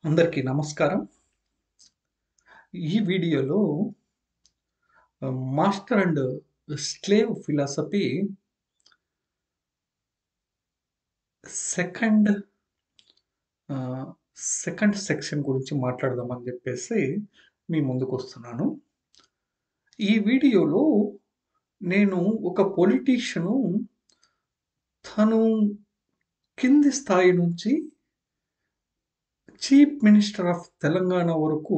అందరికీ నమస్కారం. ఈ వీడియోలో master and slave philosophy second second section గురించి మాట్లాడదామని చెప్పేసి మీ ముందుకొస్తున్నాను. ఈ వీడియోలో నేను ఒక పొలిటీషియను తను కింది స్థాయి నుంచి చీఫ్ మినిస్టర్ ఆఫ్ తెలంగాణ వరకు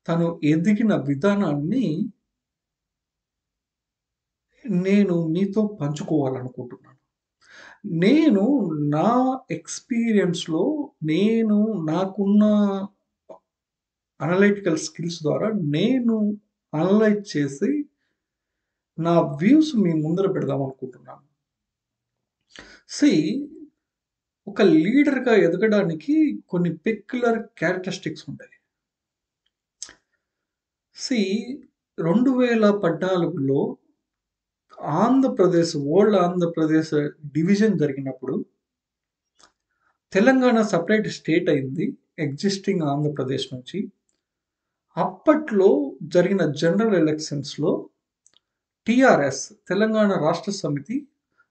తను ఎదిగిన విధానాన్ని నేను మీతో పంచుకోవాలనుకుంటున్నాను. నేను నా ఎక్స్‌పీరియన్స్‌లో నాకున్న అనలైటికల్ స్కిల్స్ ద్వారా నేను అనలైజ్ చేసి నా వ్యూస్ మీ ముందర పెడదామనుకుంటున్నాను. సీ ఒక లీడర్‌గా ఎదగడానికి కొన్ని పెక్యులర్ క్యారెక్టరిస్టిక్స్ ఉంటాయి. సీ 2014లో ఓల్డ్ ఆంధ్రప్రదేశ్ డివిజన్ జరిగినప్పుడు తెలంగాణ సెపరేట్ స్టేట్ అయింది ఎగ్జిస్టింగ్ ఆంధ్రప్రదేశ్ నుంచి. అప్పట్లో జరిగిన జనరల్ ఎలక్షన్స్‌లో టీఆర్ఎస్ తెలంగాణ రాష్ట్ర సమితి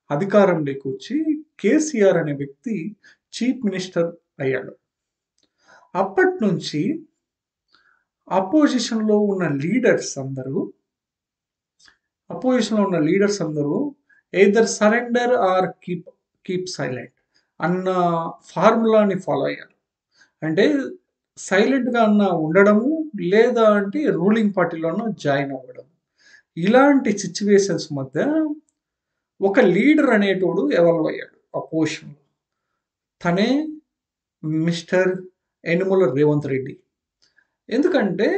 అధికారంలోకి వచ్చి కేసీఆర్ అనే వ్యక్తి చీఫ్ మినిస్టర్ అయ్యాడు. అప్పటినుంచి అపోజిషన్‌లో ఉన్న లీడర్స్ అందరూ either surrender or keep silent అన్న ఫార్ములాని ఫాలో అయ్యారు. అంటే సైలెంట్‌గా ఉండడము, లేదా అంటే రూలింగ్ పార్టీలోనో జాయిన్ అవ్వడం. ఇలాంటి సిట్యుయేషన్స్ మధ్య ఒక లీడర్ అనేటోడు ఎవాల్వ్ అయ్యాడు అపోజిషన్‌లో. తనే మిస్టర్ యనుమల రేవంత్ రెడ్డి. ఎందుకంటే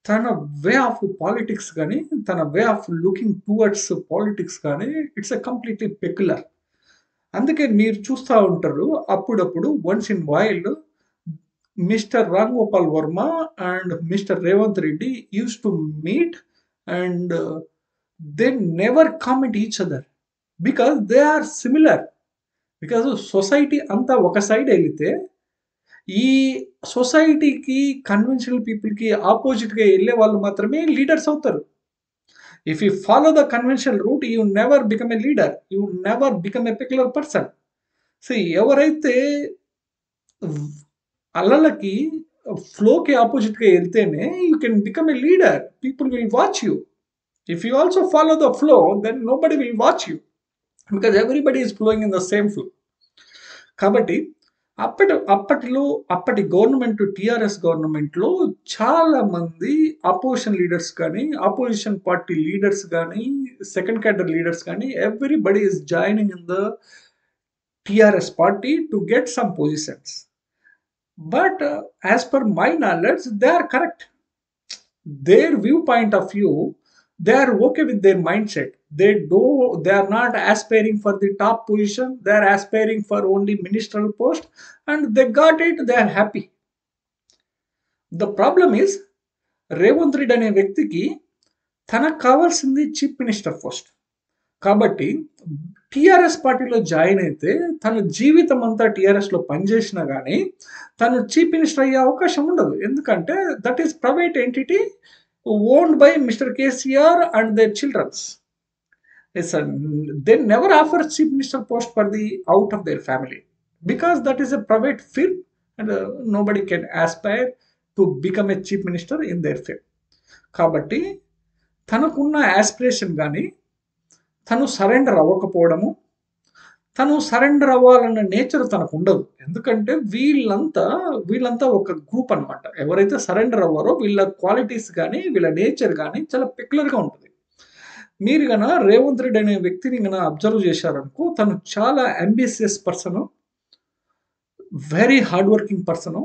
తన వే ఆఫ్ పాలిటిక్స్ గాని, తన way of looking towards politics గాని ఇట్స్ కంప్లీట్‌లీ పెక్యులర్. అందుకే మీరు చూస్తా ఉంటారు అప్పుడప్పుడు once in while Mister Ram Gopal Varma and Mister Revanth Reddy used to meet and they never comment each other because they are similar. Because society అంతా ఒక సైడ్ వెళితే ఈ సొసైటీకి కన్వెన్షనల్ పీపుల్‌కి ఆపోజిట్‌గా వెళ్ళే వాళ్ళు మాత్రమే లీడర్స్ అవుతారు. If you follow the conventional route you never become a leader. You never become a peculiar person. ఎవరైతే అలలకి ఫ్లోకి ఆపోజిట్‌గా వెళ్తేనే you can become a leader. People will watch you. If you also follow the flow then nobody will watch you. Because everybody is flowing in the same flow. కాబట్టి అప్పటి government TRS గవర్నమెంట్‌లో చాలా మంది అపోజిషన్ లీడర్స్ కానీ, opposition party leaders కానీ, second cadre leaders కానీ everybody is joining in the TRS party to get some positions. But as per my knowledge they are correct. Their viewpoint of view, they are okay with their mindset. They are not aspiring for the top position. They are aspiring for only ministerial post, and they got it. They are happy. The problem is Revanth Reddy అనే వ్యక్తికి తనకు కావాల్సింది chief minister post. కాబట్టి TRS పార్టీలో join అయితే తన జీవితం అంతా టీఆర్ఎస్లో పనిచేసినా కానీ తను చీఫ్ మినిస్టర్ అయ్యే అవకాశం ఉండదు. ఎందుకంటే that is private entity owned by Mister KCR and their childrens. They never offer chief minister post for the out of their family because that is a private firm and nobody can aspire to become a chief minister in their firm. కాబట్టి తనకున్న aspiration కానీ తను surrender అవ్వకపోవడము, తను surrender అవ్వాలన్న nature తనకు ఉండదు. ఎందుకంటే వీళ్ళంతా ఒక గ్రూప్ అనమాట. ఎవరైతే సరెండర్ అవ్వారో వీళ్ళ క్వాలిటీస్ కానీ వీళ్ళ నేచర్ కానీ చాలా పెక్యులర్‌గా ఉంటుంది. మీరు రేవంత్ రెడ్డి అనే వ్యక్తిని అబ్జర్వ్ చేశారనుకో, తను చాలా ambitious person, very hard working person.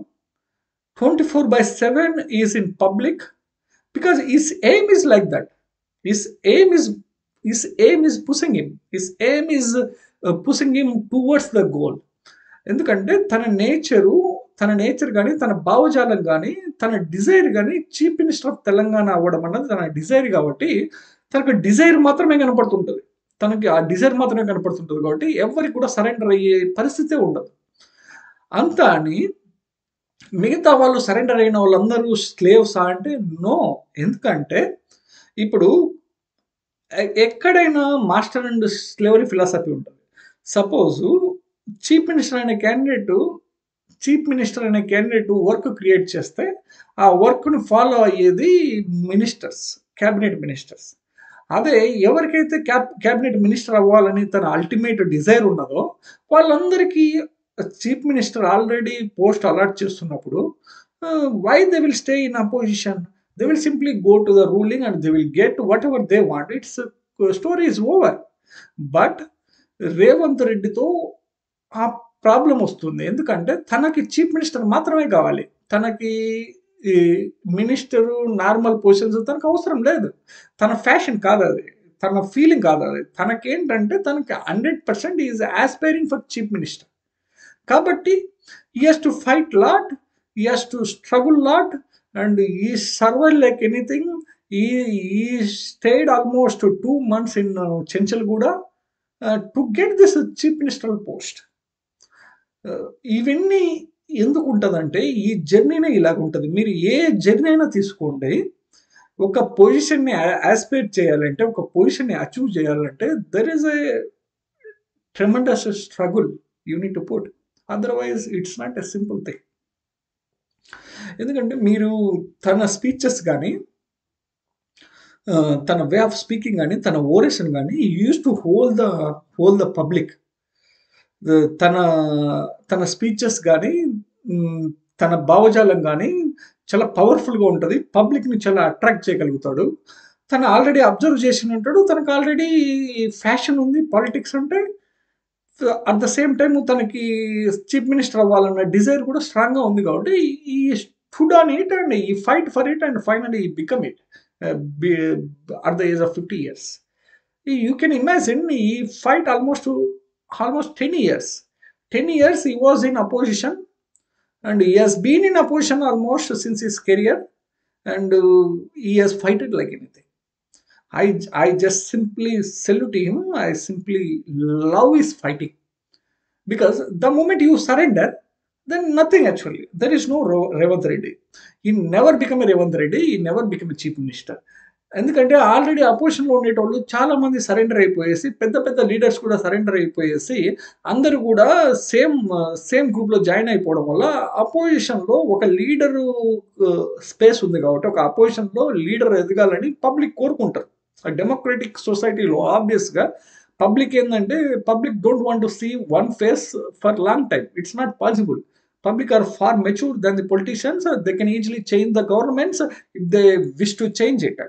24/7 is in public because his aim is like that. His aim is pushing him. His aim is pushing him towards the goal. ఎందుకంటే తన నేచర్ కానీ తన భావజాలం కానీ తన డిజైర్ కానీ చీఫ్ మినిస్టర్ ఆఫ్ తెలంగాణ అవ్వడం అన్నది తన డిజైర్ కాబట్టి తనకు డిజైర్ మాత్రమే కనపడుతుంటుంది. కాబట్టి ఎవరికి కూడా సరెండర్ అయ్యే పరిస్థితే ఉండదు. అంతా అని మిగతా వాళ్ళు సరెండర్ అయిన వాళ్ళందరూ స్లేవ్సా అంటే నో. ఎందుకంటే ఇప్పుడు ఎక్కడైనా మాస్టర్ అండ్ స్లేవరీ ఫిలాసఫీ ఉంటుంది. సపోజు చీఫ్ మినిస్టర్ అనే క్యాండిడేట్ చీఫ్ మినిస్టర్ అనే క్యాండిడేట్ వర్క్ క్రియేట్ చేస్తే ఆ వర్క్ను ఫాలో అయ్యేది మినిస్టర్స్, క్యాబినెట్ మినిస్టర్స్. అదే ఎవరికైతే క్యాబినెట్ మినిస్టర్ అవ్వాలని తన అల్టిమేట్ డిజైర్ ఉన్నదో వాళ్ళందరికీ chief minister already post allot చేస్తున్నప్పుడు why they will stay in opposition? They will simply go to the ruling and they will get whatever they want. Its story is over. But Revanth రెడ్డితో ఆ problem వస్తుంది. ఎందుకంటే తనకి chief minister మాత్రమే కావాలి. తనకి ఈ మినిస్టరు నార్మల్ పొజిషన్స్ తనకు అవసరం లేదు. తన ఫ్యాషన్ కాదు అది. తన ఫీలింగ్ కాదు అది. తనకేంటంటే తనకి 100% is aspiring for chief minister. కాబట్టి he has to fight lot, he has to struggle lot, and he survived like anything. He stayed almost 2 months in Chenchalguda to get this chief ministerial post. ఇవన్నీ ఎందుకు ఉంటుందంటే ఈ జర్నీనే ఇలాగ ఉంటుంది. మీరు ఏ journey అయినా తీసుకోండి, ఒక పొజిషన్ని ఆస్పైర్ చేయాలంటే, ఒక పొజిషన్ని అచీవ్ చేయాలంటే there is a tremendous struggle you need to put. Otherwise it's not a simple thing. ఎందుకంటే మీరు తన స్పీచెస్ కానీ, తన వే ఆఫ్ స్పీకింగ్ కానీ, తన ఓరేషన్ కానీ use to whole the public. తన తన స్పీచెస్ కానీ, తన భావజాలం కానీ చాలా పవర్ఫుల్గా ఉంటుంది. పబ్లిక్ని చాలా అట్రాక్ట్ చేయగలుగుతాడు. తను ఆల్రెడీ అబ్జర్వ్ చేసి ఉంటాడు. తనకు ఆల్రెడీ ఫ్యాషన్ ఉంది పాలిటిక్స్ అంటే. అట్ ద సేమ్ టైం తనకి చీఫ్ మినిస్టర్ అవ్వాలన్న డిజైర్ కూడా స్ట్రాంగ్గా ఉంది. కాబట్టి ఈ స్టూడ్ ఆన్ ఇట్ అండ్ ఈ fight for it and finally become it at the age of 50 years. You can imagine he fight almost 10 years. 10 years he was in opposition and he has been in opposition almost since his career, and he has fighted like anything. I just simply salute him. I simply love his fighting, because the moment you surrender, then nothing actually. There is no Revanth Reddy. He never become a Revanth Reddy. He never become a chief minister. ఎందుకంటే already అపోజిషన్లో ఉండేటోళ్ళు చాలామంది surrender అయిపోయేసి, పెద్ద పెద్ద leaders కూడా surrender అయిపోయేసి, అందరూ కూడా same గ్రూప్లో join అయిపోవడం వల్ల అపోజిషన్లో ఒక లీడరు స్పేస్ ఉంది. కాబట్టి ఒక అపోజిషన్లో లీడర్ ఎదగాలని పబ్లిక్ కోరుకుంటారు. డెమోక్రటిక్ సొసైటీలో ఆబ్వియస్గా పబ్లిక్ ఏంటంటే, public don't want to see one face for long time. It's not possible. Public are far mature than the politicians. They can easily change the governments if they wish to change it.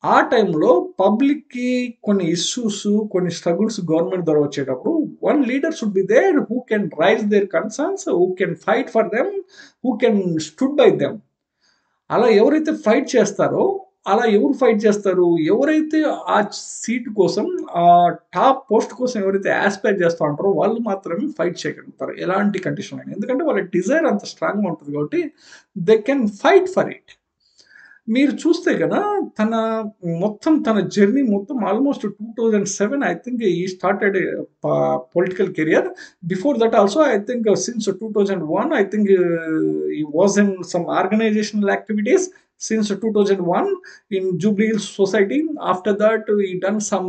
ఆ టైంలో పబ్లిక్కి కొన్ని issues, కొన్ని struggles government ద్వారా వచ్చేటప్పుడు one leader should be there who can raise their concerns, who can fight for them, who can stood by them. అలా ఎవరైతే fight చేస్తారో, అలా ఎవరు ఫైట్ చేస్తారు? ఎవరైతే ఆ సీట్ కోసం, ఆ టాప్ పోస్ట్ కోసం ఎవరైతే ఆస్పైర్ చేస్తూ ఉంటారో వాళ్ళు మాత్రమే ఫైట్ చేయగలుగుతారు ఎలాంటి కండిషన్ అయినా. ఎందుకంటే వాళ్ళ డిజైర్ అంత స్ట్రాంగ్గా ఉంటుంది కాబట్టి they can fight for it. మీరు చూస్తే కదా తన జర్నీ మొత్తం almost 2007 I think he started political career. Before that also I think since 2001 I think he was in some organisational activities since 2001 in Jubilee Hills Society. After that he done some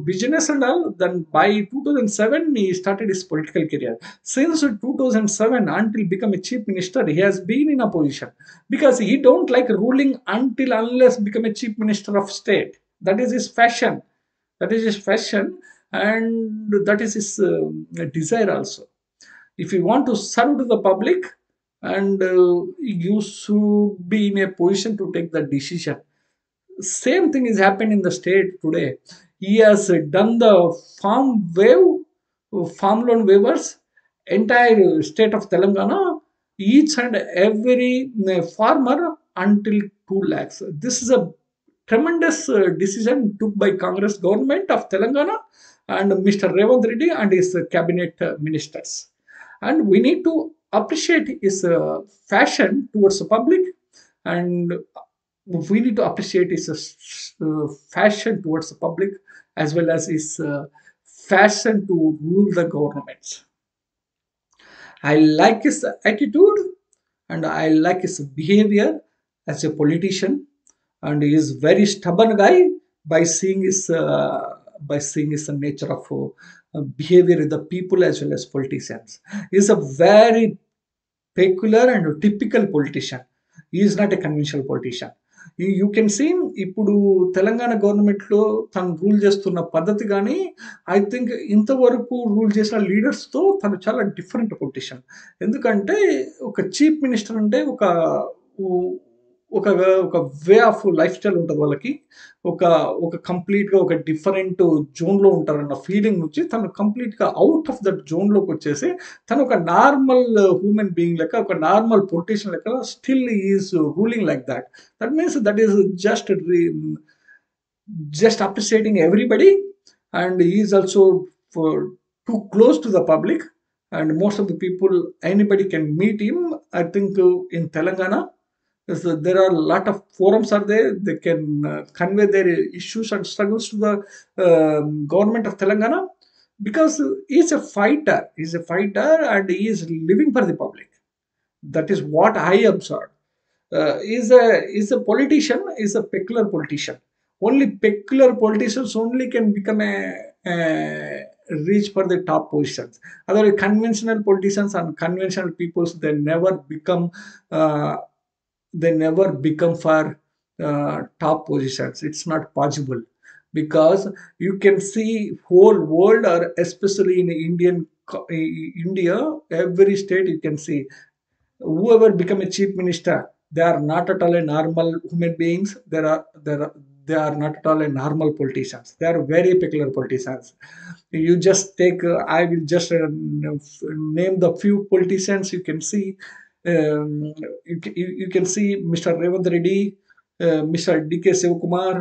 business and all. Then by 2007 he started his political career. Since 2007 until become a chief minister, he has been in opposition because he don't like ruling until unless become a chief minister of state. That is his fashion. And that is his desire also. If you want to serve to the public, and you should be in a position to take the decision. Same thing is happening in the state today. He has done the farm loan waivers, entire state of Telangana, each and every farmer until 2 lakhs. This is a tremendous decision took by Congress government of Telangana and Mr. Revanth Reddy and his cabinet ministers. And we need to appreciate his fashion towards the public, and we need to appreciate his fashion towards the public as well as his fashion to rule the governments. I like his attitude and I like his behavior as a politician, and he is very stubborn guy by seeing his nature of behavior with the people as well as politicians. He is a very peculiar and typical politician. He is not a conventional politician. You can see ఇప్పుడు Telangana government లో తను rule చేస్తున్న పద్ధతి కానీ I think ఇంతవరకు rule చేసిన leaders తో తను చాలా డిఫరెంట్ పొలిటీషియన్. ఎందుకంటే ఒక చీఫ్ మినిస్టర్ అంటే ఒక ఒక వే ఆఫ్ లైఫ్ స్టైల్ ఉంటుంది వాళ్ళకి. ఒక ఒక కంప్లీట్‌గా ఒక డిఫరెంట్ జోన్‌లో ఉంటారన్న ఫీలింగ్ నుంచి తను కంప్లీట్‌గా ఔట్ ఆఫ్ దట్ జోన్‌లోకి వచ్చేసి తను ఒక నార్మల్ హ్యూమన్ బీయింగ్ లెక్క, ఒక నార్మల్ పొలిటీషియన్ లెక్క still he is ruling like that. That means that is just appreciating everybody, and he is also too close to the public, and most of the people, anybody can meet him. I think in Telangana there are a lot of forums are there. They can convey their issues and struggles to the government of Telangana, because he is a fighter. He is a fighter and he is living for the public. That is what I observed. Is a politician, is a peculiar politician. Only peculiar politicians only can become a reach for the top positions. Otherwise, conventional politicians and conventional peoples, uh, they never become for top positions. It's not possible, because you can see whole world, or especially in India, every state you can see whoever become a chief minister, they are not at all a normal human beings. They are not at all a normal politicians. They are very peculiar politicians. You just take. I will just name the few politicians you can see. You can see Mr. Revant Reddy, Mr. D.K. Sivakumar,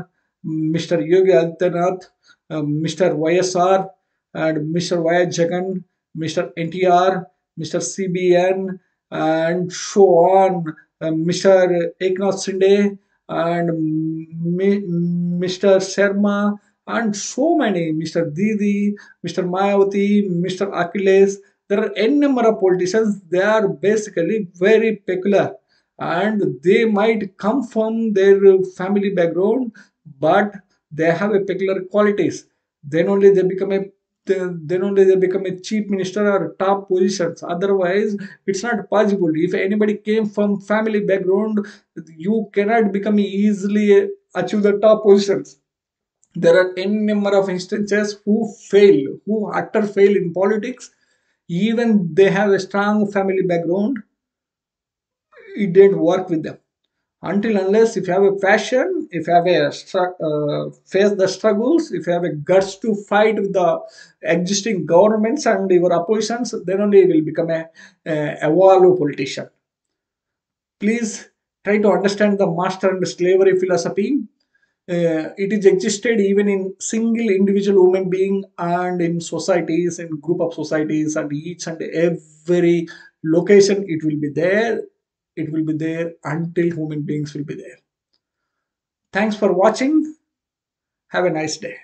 Mr. Yogi Adityanath, Mr. YSR, and Mr. Y. Jagan, Mr. NTR, Mr. CBN, and so on, Mr. Eknath Shinde, and Mr. Sharma, and so many, Mr. Didi, Mr. Mayawati, Mr. Achilles. There are n number of politicians. They are basically very peculiar, and they might come from their family background, but they have a peculiar qualities. Then only they become a chief minister or top positions. Otherwise, it's not possible. If anybody came from family background, you cannot become easily achieve the top positions. There are n number of instances who utter fail in politics. Even they have a strong family background, it didn't work with them. Until unless if you have a passion, if you have face the struggles, if you have a guts to fight with the existing governments and your oppositions, then only you will become a evolved politician. Please try to understand the master and slavery philosophy. It is existed even in single individual human being and in societies, in group of societies, and each and every location it will be there. It will be there until human beings will be there. Thanks for watching. Have a nice day.